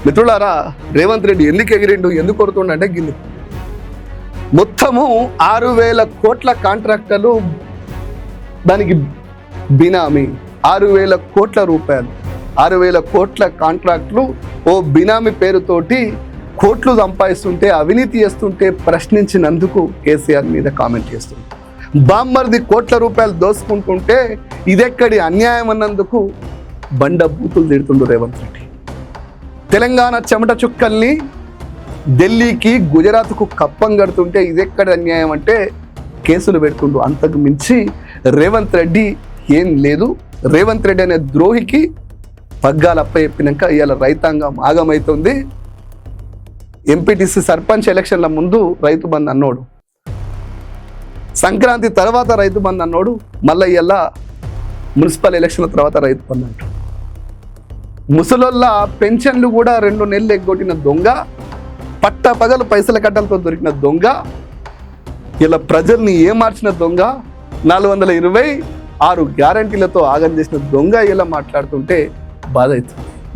మిత్రులారా, రేవంత్ రెడ్డి ఎందుకు ఎగిరిండు, ఎందుకు కొడుతుండంటే గిల్లు మొత్తము 6,000 కోట్ల కాంట్రాక్టర్లు, దానికి బినామీ 6,000 కోట్ల రూపాయలు, 6,000 కోట్ల కాంట్రాక్టులు ఓ బినామీ పేరుతోటి కోట్లు సంపాదిస్తుంటే, అవినీతి చేస్తుంటే ప్రశ్నించినందుకు కేసీఆర్ మీద కామెంట్ చేస్తుంది. బామ్మర్ది కోట్ల రూపాయలు దోసుకుంటుంటే ఇదెక్కడి అన్యాయం అన్నందుకు బండ బూతులు తిడుతుండు రేవంత్ రెడ్డి. తెలంగాణ చెమట చుక్కల్ని ఢిల్లీకి, గుజరాత్కు కప్పం కడుతుంటే ఇదెక్కడ అన్యాయం అంటే కేసులు పెడుతుండు. అంతకు మించి రేవంత్ రెడ్డి ఏం లేదు. రేవంత్ రెడ్డి అనే ద్రోహికి పగ్గాలు అప్పచెప్పినాక ఇవాళ రైతాంగం ఆగమవుతుంది. ఎంపీటీసీ సర్పంచ్ ఎలక్షన్ల ముందు రైతు బంధు అన్నోడు, సంక్రాంతి తర్వాత రైతు బంధు అన్నోడు, మళ్ళీ ఇలా మున్సిపల్ ఎలక్షన్ల తర్వాత రైతు బంధు అంటాడు. ముసలోళ్ళ పెన్షన్లు కూడా 2 నెలలు ఎగ్గొట్టిన దొంగ, పట్ట పగలు పైసల కట్టలతో దొరికిన దొంగ, ఇలా ప్రజల్ని ఏమార్చిన దొంగ, 426 గ్యారంటీలతో ఆగం చేసిన దొంగ ఇలా మాట్లాడుతుంటే బాధ అవుతుంది.